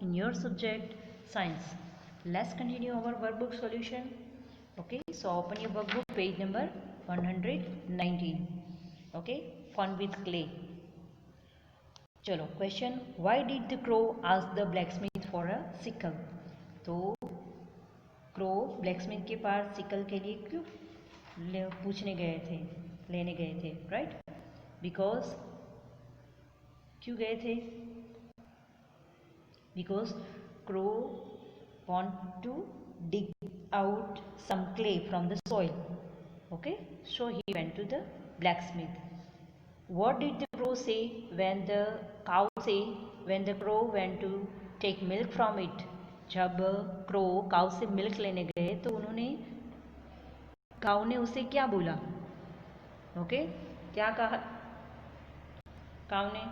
in your subject science. Let's continue our workbook solution. Okay, so open your workbook, page number 119. Okay, fun with clay. चलो question, why did the crow ask the blacksmith for a sickle? तो crow blacksmith के पास sickle के लिए क्यों पूछने गए थे, लेने गए थे, राइट? बिकॉज क्यों गए थे? Because crow want to dig out some clay from the soil. Okay, so he went to the blacksmith. What did the crow say when the cow say when the crow went to take milk from it? जब crow cow से milk लेने गए तो उन्होंने, cow ने उसे क्या बोला? ओके, क्या कहा काउ ने?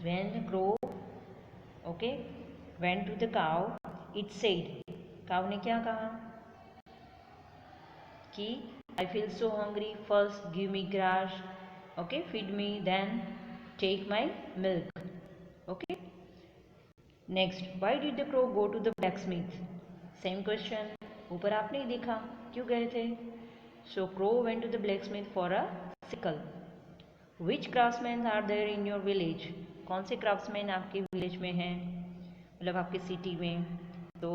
when the crow okay went to the cow, it said, cow ने क्या कहा कि I feel so hungry, first give me grass, okay, feed me, then take my milk. Okay, next, why did the crow go to the blacksmith? Same question, ऊपर आपने ही देखा क्यों गए थे. So crow went to the blacksmith for a sickle. Which craftsmen are there in your village? कौन से craftsmen आपके village में हैं, मतलब आपके सिटी में? तो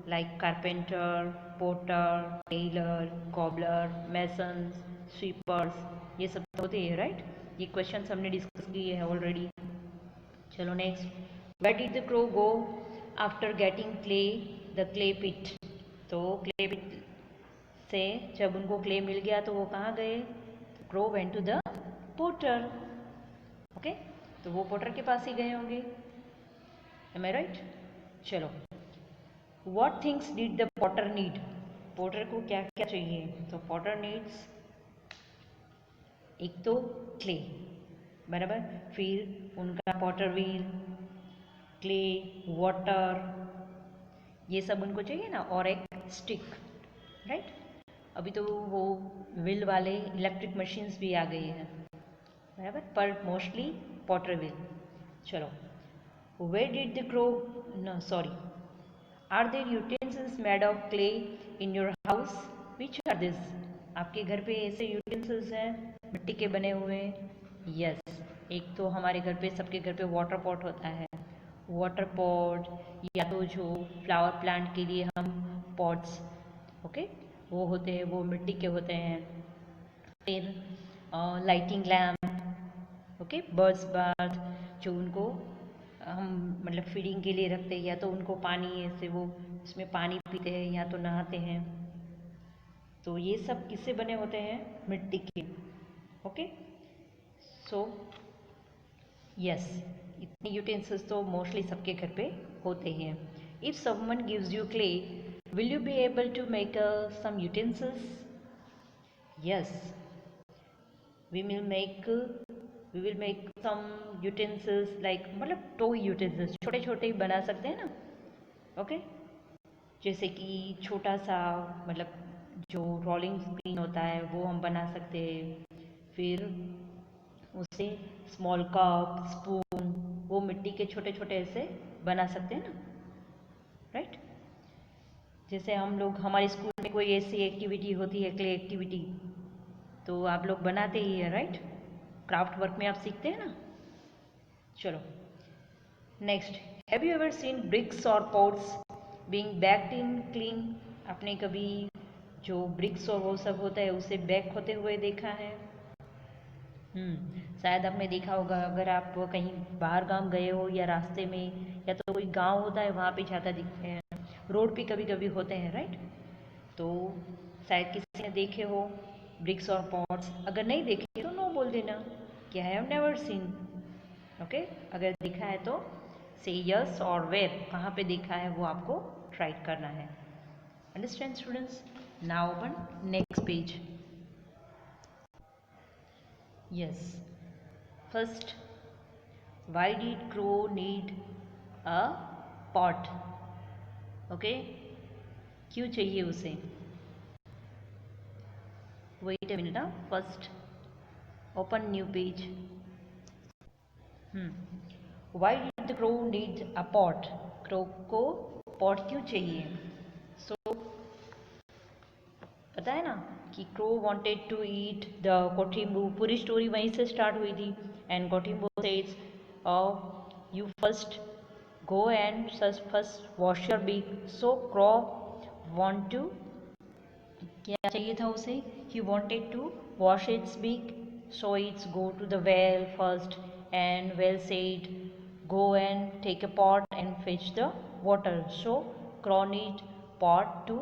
like carpenter, potter, tailor, cobbler, masons, sweepers, ये सब होते हैं, राइट? ये क्वेश्चन हमने डिस्कस किए हैं ऑलरेडी. चलो next, where did the crow go after getting clay the clay pit? तो क्ले पिट से जब उनको क्ले मिल गया तो वो कहाँ गए? Crow went to the potter. Okay, तो वो पोटर के पास ही गए होंगे. Am I right? चलो, What things did the potter need? Potter को क्या क्या चाहिए? तो पोटर नीड्स एक तो क्ले, बराबर, फिर उनका पोटर व्हील, क्ले, वाटर, ये सब उनको चाहिए ना, और एक स्टिक, राइट? अभी तो वो व्हील वाले इलेक्ट्रिक मशीन्स भी आ गई हैं, बराबर, पर मोस्टली पोटर व्हील. चलो, Where did the crow, no sorry, Are there utensils made of clay in your house? Which are these? आपके घर पे ऐसे यूटेंसिल्स हैं मिट्टी के बने हुए? यस, एक तो हमारे घर पे, सबके घर पे वाटर पॉट होता है. वाटर पॉट, या तो जो फ्लावर प्लांट के लिए हम पॉट्स, ओके, वो होते हैं, वो मिट्टी के होते हैं. फिर lighting lamp, okay, birds bath, जो उनको हम मतलब फीडिंग के लिए रखते हैं, या तो उनको पानी ऐसे वो उसमें पानी पीते हैं या तो नहाते हैं. तो ये सब किससे बने होते हैं? मिट्टी के. ओके, सो यस, इतने यूटेंसिल्स तो मोस्टली सबके घर पे होते हैं. If someone gives you clay, will you be able to make some utensils? Yes, we will make some utensils, like मतलब toy utensils, छोटे छोटे ही बना सकते हैं ना. ओके, जैसे कि छोटा सा, मतलब जो रोलिंग स्क्रीन होता है वो हम बना सकते हैं. फिर उससे स्मॉल कप, स्पून, वो मिट्टी के छोटे छोटे ऐसे बना सकते हैं ना, राइट? जैसे हम लोग, हमारे स्कूल में कोई ऐसी एक्टिविटी होती है, क्ले एक्टिविटी, तो आप लोग बनाते ही है, राइट? क्राफ्ट वर्क में आप सीखते हैं ना. चलो next, have you ever seen bricks और pots being baked in kiln? आपने कभी जो ब्रिक्स और वो सब होता है उसे बैक होते हुए देखा है? शायद आपने देखा होगा, अगर आप कहीं बाहर गांव गए हो या रास्ते में, या तो कोई गांव होता है वहाँ पे ज़्यादा दिखते हैं, रोड पे कभी कभी होते हैं, राइट? तो शायद किसी ने देखे हो ब्रिक्स और पॉट्स. अगर नहीं देखे तो नो बोल देना कि I have never seen. Okay, अगर देखा है तो से यस और वेयर, कहाँ पे देखा है वो आपको राइट करना है. Understand students? Now open next page. Yes, first, why did crow need a pot? Okay, क्यों चाहिए उसे? Wait a minute. First, open new page. Why did the crow need a pot? Crow को pot क्यों चाहिए? So पता है ना कि crow wanted to eat the Kothimbu, पूरी स्टोरी वहीं से स्टार्ट हुई थी। And Kothimbu says you first go and first wash your beak. So crow want to, क्या चाहिए था उसे? He wanted to wash its beak, so it's go to the well first and well said go and take a pot and fetch the water. So crow need pot to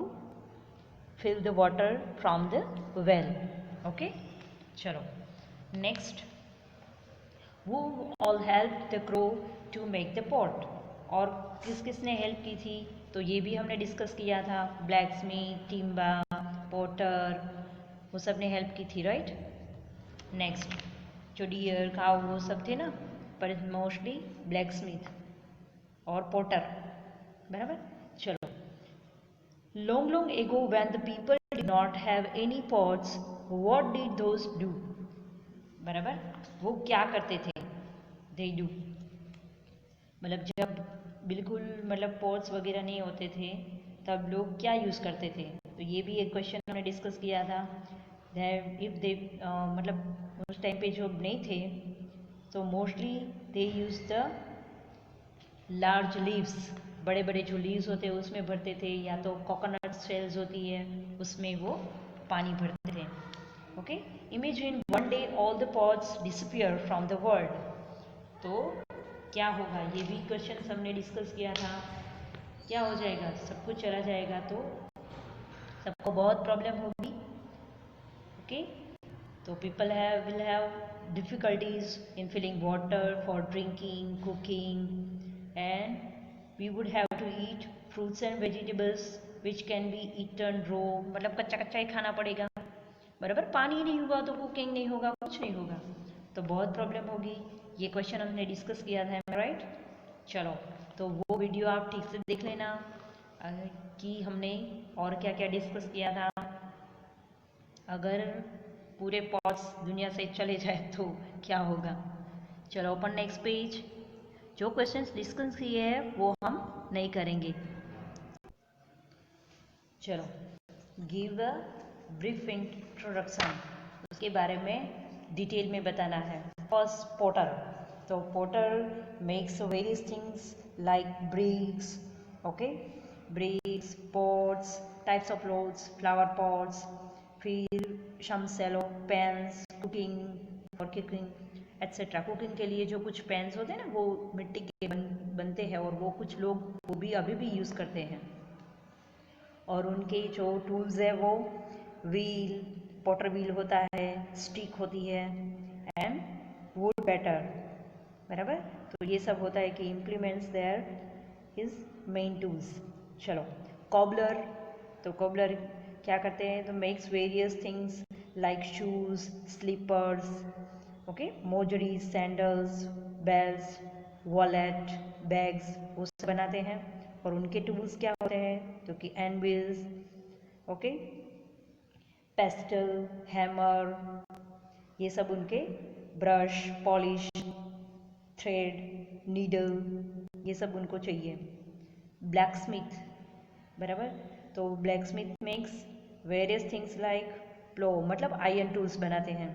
fill the water from the well. Okay, chalo next, who all helped the crow to make the pot? और किस किसने help की थी? तो ये भी हमने discuss किया था, ब्लैक स्मिथ, टिम्बा, पोटर, वो सब ने हेल्प की थी, राइट। नेक्स्ट, जो डियर काउ वो सब थे ना, पर मोस्टली ब्लैक स्मिथ और पोटर, बराबर। चलो, long long ago when the people did not have any pots what did those do? बराबर, वो क्या करते थे? दे डू, मतलब जब बिल्कुल मतलब पॉट्स वगैरह नहीं होते थे तब लोग क्या यूज़ करते थे? तो ये भी एक क्वेश्चन हमने डिस्कस किया था। इफ़ दे मतलब उस टाइम पे जो नहीं थे तो mostly they use the large leaves, बड़े बड़े जो लीव्स होते हैं उसमें भरते थे, या तो कोकोनट शेल्स होती है उसमें वो पानी भरते थे। Okay, imagine one day all the pots disappear from the world. तो क्या होगा? ये भी क्वेश्चन हमने डिस्कस किया था। क्या हो जाएगा? सब कुछ चला जाएगा तो सबको बहुत प्रॉब्लम होगी। ओके, तो people will have difficulties in filling water for drinking, cooking, and we would have to eat fruits and vegetables which can be eaten raw, मतलब कच्चा कच्चा ही खाना पड़ेगा, बराबर। पानी नहीं होगा तो कुकिंग नहीं होगा, कुछ नहीं होगा, तो बहुत प्रॉब्लम होगी। ये क्वेश्चन हमने डिस्कस किया था, राइट। चलो, तो वो वीडियो आप ठीक से देख लेना कि हमने और क्या क्या डिस्कस किया था। अगर पूरे पॉट्स दुनिया से चले जाए तो क्या होगा? चलो ओपन नेक्स्ट पेज। जो क्वेश्चंस डिस्कस किए हैं वो हम नहीं करेंगे। चलो, गिव अ ब्रीफ इंट्रोडक्शन, उसके बारे में डिटेल में बताना है। First, potter. तो potter makes various things like bricks, okay, bricks, pots, types of loads, flower pots, फिर सम सेलो पेन्स, कुकिंग और कुकिंग एट्सेट्रा। कुकिंग के लिए जो कुछ पेन्स होते हैं ना वो मिट्टी के बनते हैं, और वो कुछ लोग वो भी अभी भी यूज़ करते हैं। और उनके जो टूल्स है वो व्हील, पॉटर व्हील होता है, स्टिक होती है, एंड वुड बैटर, बराबर। तो ये सब होता है कि implements there is main tools. चलो, कॉबलर। तो कॉबलर क्या करते हैं? तो makes various things like shoes, slippers, okay, mojari, sandals, belts, wallet, bags, वो सब बनाते हैं। और उनके टूल्स क्या होते हैं? तो कि एनविल्स, ओके, पेस्टल, हैमर, ये सब उनके, ब्रश, पॉलिश, थ्रेड, नीडल, ये सब उनको चाहिए। ब्लैक स्मिथ, बराबर। तो blacksmith makes various things like plough, मतलब आयरन टूल्स बनाते हैं,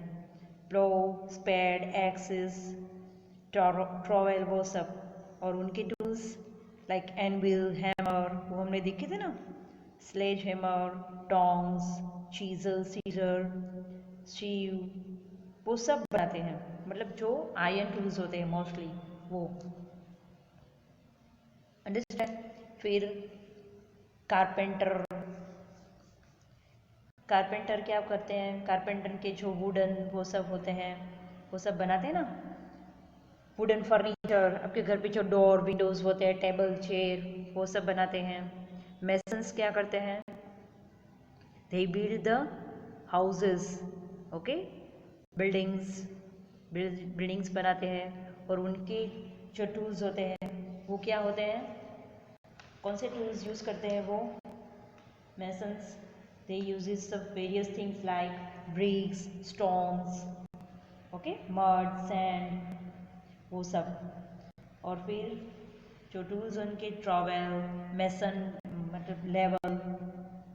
प्लो, स्पेड, एक्सिस, ट्रॉवेल, वो सब। और उनके टूल्स लाइक एनविल, हैमर, वो हमने देखे थे ना, sledge hammer, tongs, chisel, scissor, sieve, वो सब बनाते हैं, मतलब जो आयरन टूल्स होते हैं मोस्टली वो, अंडरस्टैंड। फिर कारपेंटर। कारपेंटर क्या करते हैं? कारपेंटर के जो वुडन वो सब होते हैं वो सब बनाते हैं ना, वुडन फर्नीचर, आपके घर पे जो डोर विंडोज़ होते हैं, टेबल, चेयर, वो सब बनाते हैं। मेसन्स क्या करते हैं? They build the houses, okay, buildings, buildings बनाते हैं। और उनके जो टूल्स होते हैं वो क्या होते हैं? कौन से टूल्स यूज़ करते हैं वो masons? They uses the various things like bricks, stones, okay, mud, sand, वो सब। और फिर जो टूल्स उनके ट्रॉवेल, मेसन मतलब लेवल,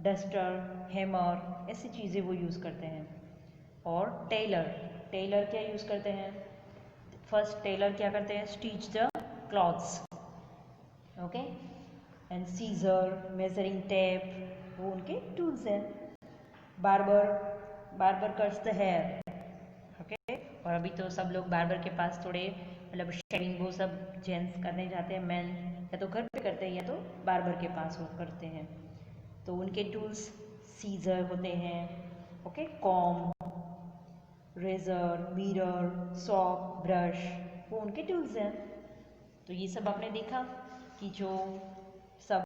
डस्टर, हैमर, ऐसी चीज़ें वो यूज़ करते हैं। और टेलर, टेलर क्या यूज़ करते हैं? फर्स्ट टेलर क्या करते हैं? Stitch the clothes, okay. And scissor, measuring tape, वो उनके टूल्स हैं। Barber, barber cuts the hair, okay. और अभी तो सब लोग बार्बर के पास थोड़े मतलब शेविंग वो सब जेंट्स करने जाते हैं, मैन या तो घर पे करते हैं या तो बार्बर के पास वो करते हैं। तो उनके टूल्स सीजर होते हैं, okay, comb, razor, mirror, sock, brush, वो उनके टूल्स हैं। तो ये सब आपने देखा कि जो सब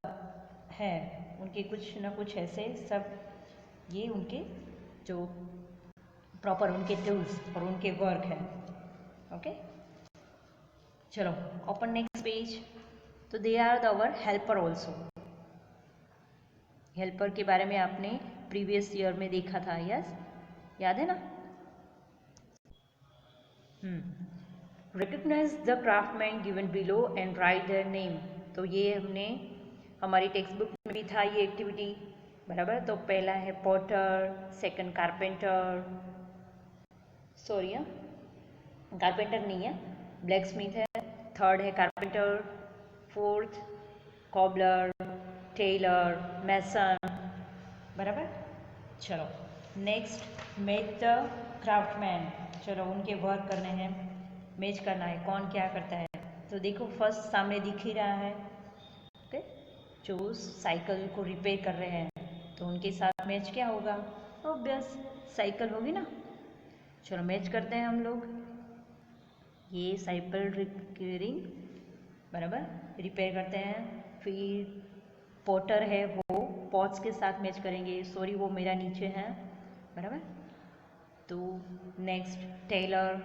है उनके कुछ ना कुछ ऐसे सब, ये उनके जो प्रॉपर उनके टूल्स और उनके वर्क है, ओके। चलो ओपन नेक्स्ट पेज। तो they are our helper also. Helper के बारे में आपने प्रीवियस ईयर में देखा था, यस, याद है ना? Recognise the craftsman given below and write their name. तो ये हमने हमारी टेक्स्ट बुक में भी था ये एक्टिविटी, बराबर। तो पहला है Potter, second carpenter, sorry carpenter नहीं है, ब्लैक स्मिथ है, थर्ड है कारपेंटर, फोर्थ कॉबलर, टेलर, मैसन, बराबर। चलो नेक्स्ट मेज द क्राफ्टमैन। चलो उनके वर्क करने हैं, मेज करना है, कौन क्या करता है। तो देखो फर्स्ट सामने दिख ही रहा है, ओके, जो साइकिल को रिपेयर कर रहे हैं, तो उनके साथ मैच क्या होगा? ऑब्वियस साइकिल होगी ना। चलो मैच करते हैं हम लोग, ये साइकिल रिपेयरिंग, बराबर, रिपेयर करते हैं। फिर पॉटर है, वो पॉट्स के साथ मैच करेंगे, सॉरी वो मेरा नीचे है, बराबर। तो नेक्स्ट टेलर,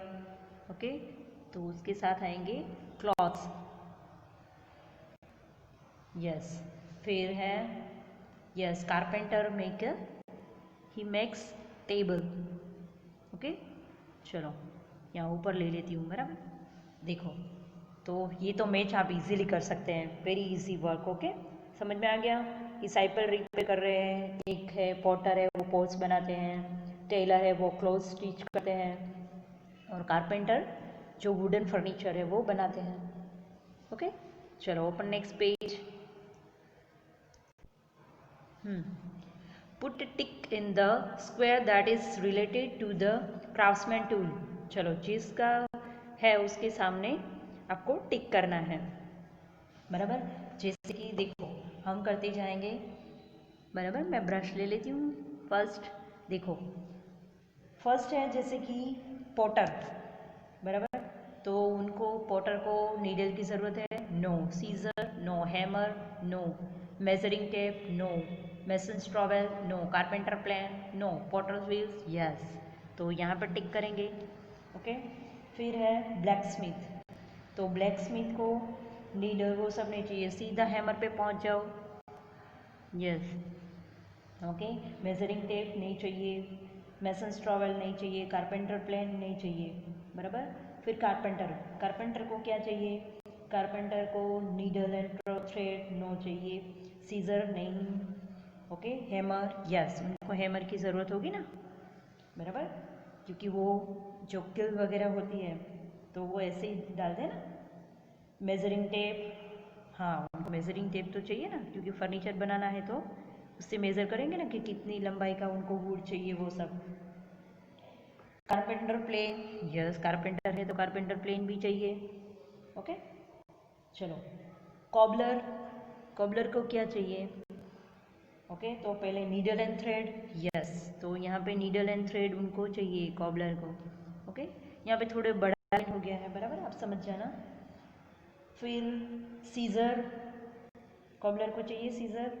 ओके, तो उसके साथ आएंगे क्लॉथ्स, यस। फिर है yes carpenter maker, he makes table, okay. चलो यहाँ ऊपर ले लेती हूँ, बराबर। देखो तो ये तो मैच आप इजीली कर सकते हैं, वेरी इजी वर्क, ओके। समझ में आ गया कि साइकिल रिपेयर कर रहे हैं, एक है पॉटर है वो पोट्स बनाते हैं, टेलर है वो क्लोथ स्टिच करते हैं, और कारपेंटर जो वुडन फर्नीचर है वो बनाते हैं, ओके। चलो open next page. Put tick in the square that is related to the craftsman tool. चलो जिसका है उसके सामने आपको टिक करना है, बराबर। जैसे कि देखो हम करते जाएंगे, बराबर। मैं ब्रश ले लेती हूँ फर्स्ट। देखो फर्स्ट है जैसे कि पॉटर, बराबर। तो उनको पॉटर को नीडल की ज़रूरत है, no. Scissor no, hammer no, measuring tape no, mason trowel no, carpenter plane no, potter wheels yes. तो यहाँ पर टिक करेंगे, ओके। फिर है ब्लैक स्मिथ, तो ब्लैक स्मिथ को नीडल वो सब नहीं चाहिए, सीधा हैमर पे पहुँच जाओ, यस, ओके। मेजरिंग टेप नहीं चाहिए, मेसन ट्रॉवेल नहीं चाहिए, कारपेंटर प्लेन नहीं चाहिए, बराबर। फिर कारपेंटर, कारपेंटर को क्या चाहिए? कारपेंटर को नीडल एंड थ्रेड नो चाहिए, सीजर नहीं, ओके। हैमर यस, उनको हैमर की ज़रूरत होगी ना, बराबर, क्योंकि वो जो किल वगैरह होती है तो वो ऐसे ही डाल दें ना। मेजरिंग टेप, हाँ उनको मेजरिंग टेप तो चाहिए ना, क्योंकि फर्नीचर बनाना है तो उससे मेज़र करेंगे ना कि कितनी लंबाई का उनको वुड चाहिए वो सब। कारपेंटर प्लेन, यस कारपेंटर है तो कारपेंटर प्लेन भी चाहिए, ओके। चलो कॉबलर, कॉबलर को क्या चाहिए? ओके तो पहले नीडल एंड थ्रेड, यस, तो यहाँ पे नीडल एंड थ्रेड उनको चाहिए कॉबलर को, ओके। यहाँ पे थोड़े बड़ा हो गया है, बराबर, आप समझ जाना। फिर सीज़र, कॉबलर को चाहिए सीज़र,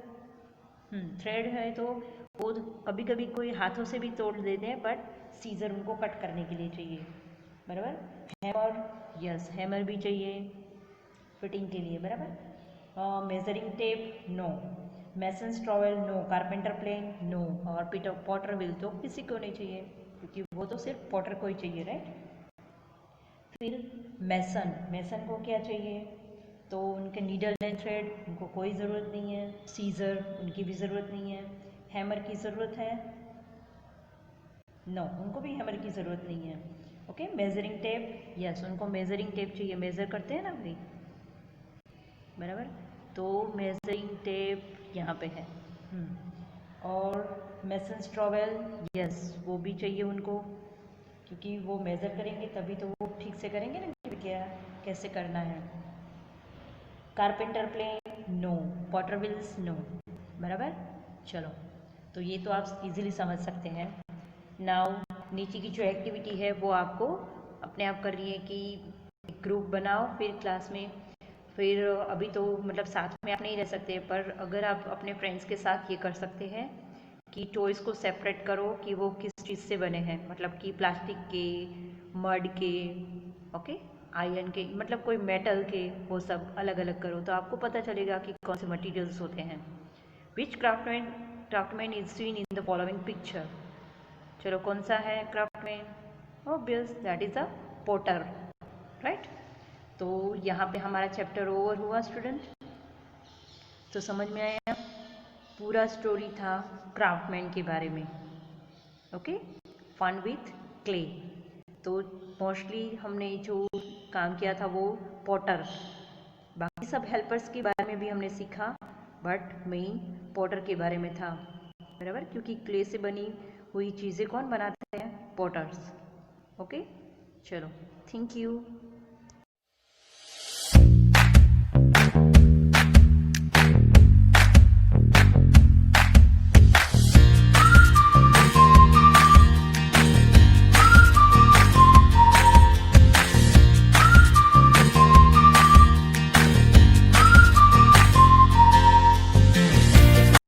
थ्रेड है तो वो कभी कभी कोई हाथों से भी तोड़ देते हैं, बट सीज़र उनको कट करने के लिए चाहिए, बराबर। हैमर, यस हैमर भी चाहिए फिटिंग के लिए, बराबर। Measuring tape no, mason trowel no, carpenter plane no, और पॉटर व्हील तो किसी को नहीं चाहिए, क्योंकि वो तो सिर्फ पॉटर को ही चाहिए, राइट। फिर मैसन, मैसन को क्या चाहिए? तो उनके नीडल एंड थ्रेड, उनको कोई ज़रूरत नहीं है। सीज़र, उनकी भी ज़रूरत नहीं है। हैमर की ज़रूरत है? नो, उनको भी हैमर की ज़रूरत नहीं है। ओके, मेजरिंग टेप, यस, उनको मेजरिंग टेप चाहिए, मेज़र करते हैं ना भाई, बराबर। तो मेजरिंग टेप यहाँ पे है। और मेसन्स ट्रॉवेल, यस, वो भी चाहिए उनको, क्योंकि वो मेज़र करेंगे तभी तो वो ठीक से करेंगे ना कि क्या कैसे करना है। Carpenter plane, no. Potter wheels, no. बराबर, चलो, तो ये तो आप इजीली समझ सकते हैं। नाउ नीचे की जो एक्टिविटी है वो आपको अपने आप करनी है कि एक ग्रुप बनाओ, फिर क्लास में, फिर अभी तो मतलब साथ में आप नहीं रह सकते, पर अगर आप अपने फ्रेंड्स के साथ ये कर सकते हैं कि टॉयज़ को सेपरेट करो कि वो किस चीज़ से बने हैं, मतलब कि प्लास्टिक के, मड के, ओके, आयरन के, मतलब कोई मेटल के, वो सब अलग अलग करो तो आपको पता चलेगा कि कौन से मटेरियल्स होते हैं। Which craftsman is seen in the following picture? चलो, कौन सा है craftsman? Obvious, that is a potter, right. तो यहाँ पे हमारा चैप्टर ओवर हुआ स्टूडेंट। तो समझ में आया, पूरा स्टोरी था क्राफ्टमैन के बारे में। Okay, fun with clay. तो मोस्टली हमने जो काम किया था वो पॉटर, बाकी सब हेल्पर्स के बारे में भी हमने सीखा, बट मेन पॉटर के बारे में था, बराबर, क्योंकि क्ले से बनी हुई चीज़ें कौन बनाते हैं? पॉटर्स। ओके, चलो, थैंक यू।